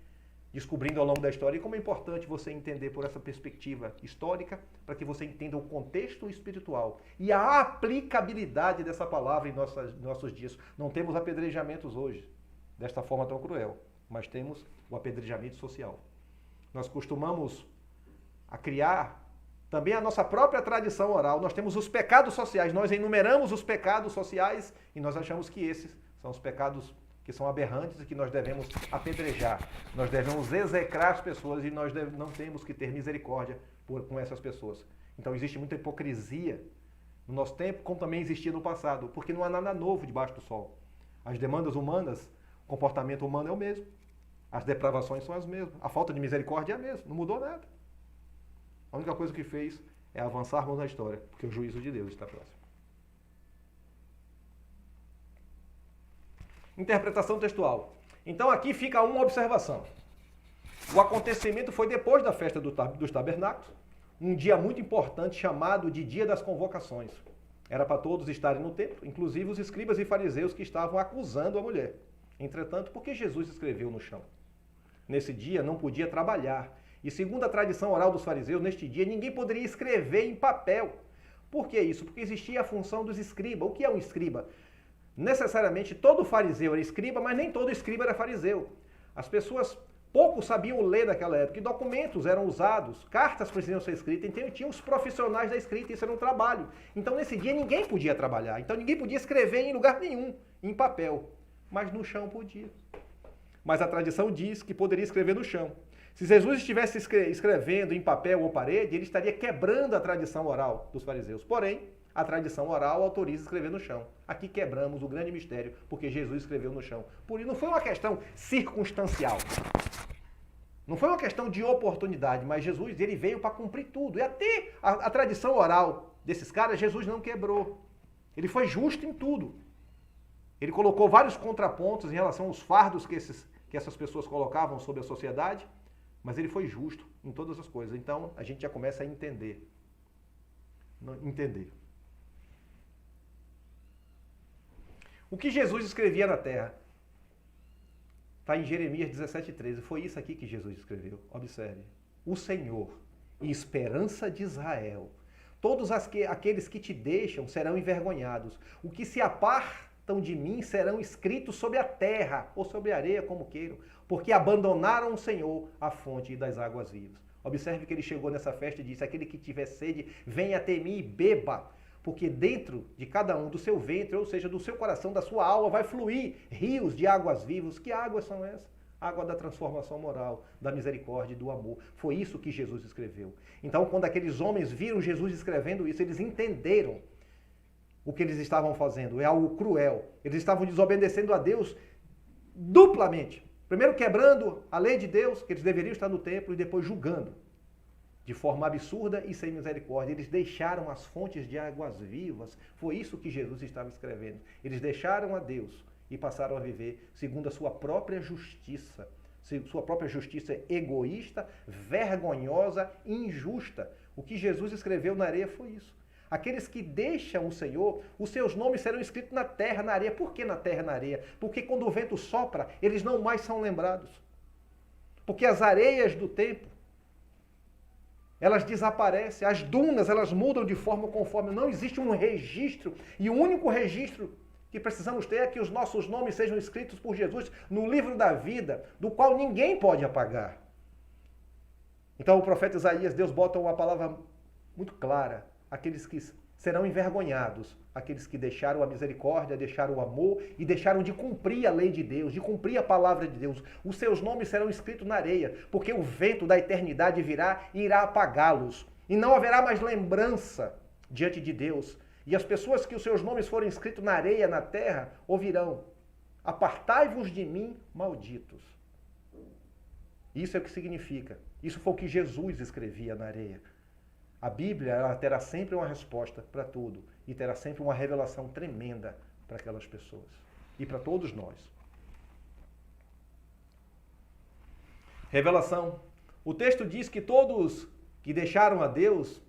descobrindo ao longo da história. E como é importante você entender por essa perspectiva histórica, para que você entenda o contexto espiritual e a aplicabilidade dessa palavra em nossos dias. Não temos apedrejamentos hoje, desta forma tão cruel, mas temos o apedrejamento social. Nós costumamos a criar também a nossa própria tradição oral. Nós temos os pecados sociais, nós enumeramos os pecados sociais e nós achamos que esses são os pecados que são aberrantes e que nós devemos apedrejar. Nós devemos execrar as pessoas e nós não temos que ter misericórdia com essas pessoas. Então existe muita hipocrisia no nosso tempo, como também existia no passado, porque não há nada novo debaixo do sol. As demandas humanas, o comportamento humano é o mesmo. As depravações são as mesmas. A falta de misericórdia é a mesma, não mudou nada. A única coisa que fez é avançarmos na história, porque o juízo de Deus está próximo. Interpretação textual. Então aqui fica uma observação. O acontecimento foi depois da festa dos tabernáculos, um dia muito importante chamado de Dia das Convocações. Era para todos estarem no templo, inclusive os escribas e fariseus que estavam acusando a mulher. Entretanto, por que Jesus escreveu no chão? Nesse dia não podia trabalhar. E segundo a tradição oral dos fariseus, neste dia ninguém poderia escrever em papel. Por que isso? Porque existia a função dos escribas. O que é um escriba? Necessariamente todo fariseu era escriba, mas nem todo escriba era fariseu. As pessoas pouco sabiam ler naquela época, e documentos eram usados, cartas precisavam ser escritas, então tinha os profissionais da escrita, isso era um trabalho. Então nesse dia ninguém podia trabalhar, então ninguém podia escrever em lugar nenhum, em papel, mas no chão podia. Mas a tradição diz que poderia escrever no chão. Se Jesus estivesse escrevendo em papel ou parede, ele estaria quebrando a tradição oral dos fariseus. Porém, a tradição oral autoriza escrever no chão. Aqui quebramos o grande mistério, porque Jesus escreveu no chão. Por isso não foi uma questão circunstancial. Não foi uma questão de oportunidade, mas Jesus ele veio para cumprir tudo. E até a tradição oral desses caras, Jesus não quebrou. Ele foi justo em tudo. Ele colocou vários contrapontos em relação aos fardos que essas pessoas colocavam sobre a sociedade, mas ele foi justo em todas as coisas. Então, a gente já começa a entender. O que Jesus escrevia na terra? Está em Jeremias 17,13. Foi isso aqui que Jesus escreveu. Observe. O Senhor e esperança de Israel. Todos aqueles que te deixam serão envergonhados. O que se apartam de mim serão escritos sobre a terra ou sobre a areia, como queiram, porque abandonaram o Senhor, a fonte das águas vivas. Observe que ele chegou nessa festa e disse: aquele que tiver sede, venha até mim e beba. Porque dentro de cada um, do seu ventre, ou seja, do seu coração, da sua alma, vai fluir rios de águas vivas. Que águas são essas? Água da transformação moral, da misericórdia e do amor. Foi isso que Jesus escreveu. Então, quando aqueles homens viram Jesus escrevendo isso, eles entenderam o que eles estavam fazendo. É algo cruel. Eles estavam desobedecendo a Deus duplamente. Primeiro quebrando a lei de Deus, que eles deveriam estar no templo, e depois julgando de forma absurda e sem misericórdia. Eles deixaram as fontes de águas vivas. Foi isso que Jesus estava escrevendo. Eles deixaram a Deus e passaram a viver segundo a sua própria justiça. Sua própria justiça egoísta, vergonhosa, injusta. O que Jesus escreveu na areia foi isso. Aqueles que deixam o Senhor, os seus nomes serão escritos na terra, na areia. Por que na terra, na areia? Porque quando o vento sopra, eles não mais são lembrados. Porque as areias do tempo, elas desaparecem, as dunas, elas mudam de forma conforme, não existe um registro, e o único registro que precisamos ter é que os nossos nomes sejam escritos por Jesus no livro da vida, do qual ninguém pode apagar. Então o profeta Isaías, Deus bota uma palavra muito clara: aqueles que serão envergonhados, aqueles que deixaram a misericórdia, deixaram o amor e deixaram de cumprir a lei de Deus, de cumprir a palavra de Deus. Os seus nomes serão escritos na areia, porque o vento da eternidade virá e irá apagá-los. E não haverá mais lembrança diante de Deus. E as pessoas que os seus nomes forem escritos na areia, na terra, ouvirão: apartai-vos de mim, malditos. Isso é o que significa. Isso foi o que Jesus escrevia na areia. A Bíblia, ela terá sempre uma resposta para tudo e terá sempre uma revelação tremenda para aquelas pessoas e para todos nós. Revelação. O texto diz que todos que deixaram a Deus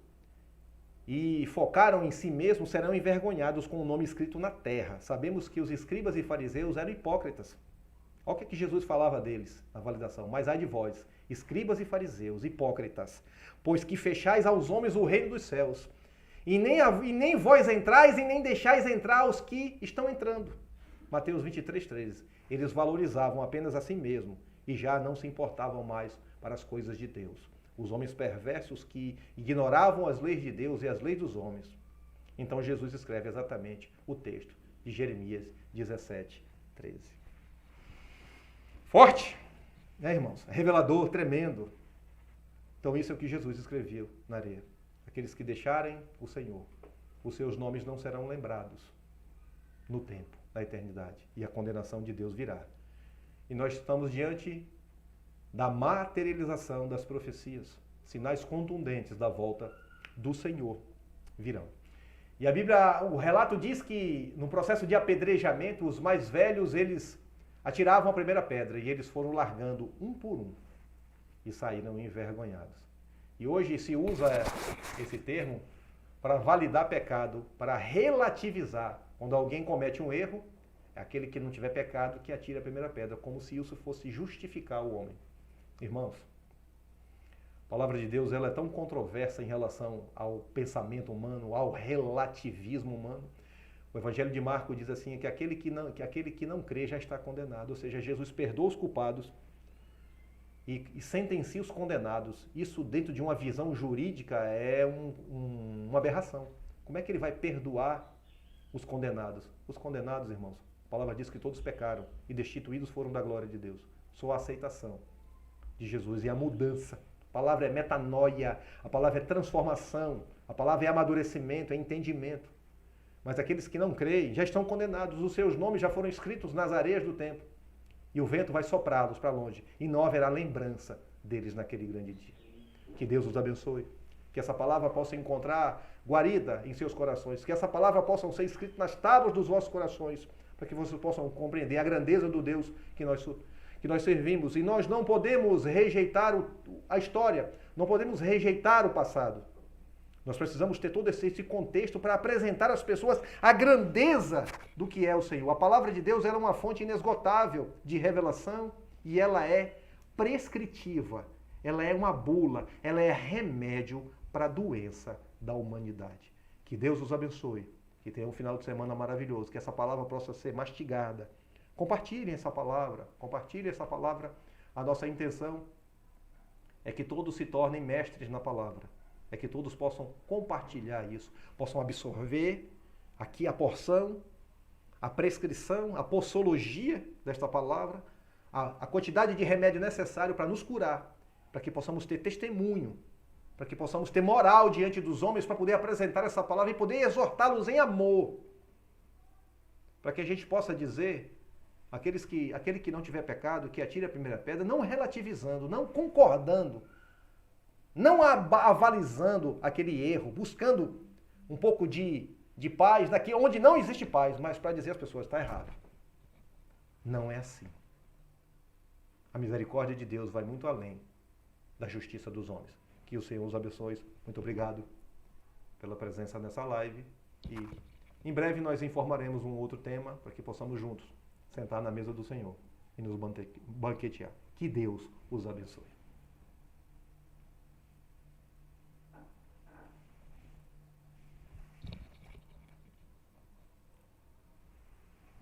e focaram em si mesmos serão envergonhados com o nome escrito na terra. Sabemos que os escribas e fariseus eram hipócritas. Olha o que Jesus falava deles na validação. Mas ai de vós, escribas e fariseus, hipócritas, pois que fechais aos homens o reino dos céus, e nem vós entrais e nem deixais entrar os que estão entrando. Mateus 23:13. Eles valorizavam apenas a si mesmo e já não se importavam mais para as coisas de Deus. Os homens perversos que ignoravam as leis de Deus e as leis dos homens. Então Jesus escreve exatamente o texto de Jeremias 17:13. Forte, né, irmãos? Revelador, tremendo. Então isso é o que Jesus escreveu na areia. Aqueles que deixarem o Senhor, os seus nomes não serão lembrados no tempo da eternidade e a condenação de Deus virá. E nós estamos diante da materialização das profecias. Sinais contundentes da volta do Senhor virão. E a Bíblia, o relato diz que no processo de apedrejamento, os mais velhos, eles atiravam a primeira pedra e eles foram largando um por um e saíram envergonhados. E hoje se usa esse termo para validar pecado, para relativizar. Quando alguém comete um erro, é aquele que não tiver pecado que atira a primeira pedra, como se isso fosse justificar o homem. Irmãos, a palavra de Deus ela é tão controversa em relação ao pensamento humano, ao relativismo humano. O Evangelho de Marcos diz assim, que aquele que não crê já está condenado, ou seja, Jesus perdoa os culpados e sentencia os condenados. Isso dentro de uma visão jurídica é uma aberração. Como é que ele vai perdoar os condenados? Os condenados, irmãos, a palavra diz que todos pecaram e destituídos foram da glória de Deus. Só a aceitação de Jesus e a mudança. A palavra é metanoia, a palavra é transformação, a palavra é amadurecimento, é entendimento. Mas aqueles que não creem já estão condenados, os seus nomes já foram escritos nas areias do tempo. E o vento vai soprá-los para longe, e não haverá lembrança deles naquele grande dia. Que Deus os abençoe, que essa palavra possa encontrar guarida em seus corações, que essa palavra possa ser escrita nas tábuas dos vossos corações, para que vocês possam compreender a grandeza do Deus que nós servimos. E nós não podemos rejeitar a história, não podemos rejeitar o passado. Nós precisamos ter todo esse contexto para apresentar às pessoas a grandeza do que é o Senhor. A palavra de Deus ela é uma fonte inesgotável de revelação e ela é prescritiva. Ela é uma bula, ela é remédio para a doença da humanidade. Que Deus os abençoe, que tenha um final de semana maravilhoso, que essa palavra possa ser mastigada. Compartilhem essa palavra. A nossa intenção é que todos se tornem mestres na palavra. É que todos possam compartilhar isso, possam absorver aqui a porção, a prescrição, a posologia desta palavra, a quantidade de remédio necessário para nos curar, para que possamos ter testemunho, para que possamos ter moral diante dos homens para poder apresentar essa palavra e poder exortá-los em amor. Para que a gente possa dizer, aquele que não tiver pecado, que atire a primeira pedra, não relativizando, não concordando, não avalizando aquele erro, buscando um pouco de paz onde não existe paz, mas para dizer às pessoas, está errado. Não é assim. A misericórdia de Deus vai muito além da justiça dos homens. Que o Senhor os abençoe. Muito obrigado pela presença nessa live. E em breve nós informaremos um outro tema para que possamos juntos sentar na mesa do Senhor e nos banquetear. Que Deus os abençoe.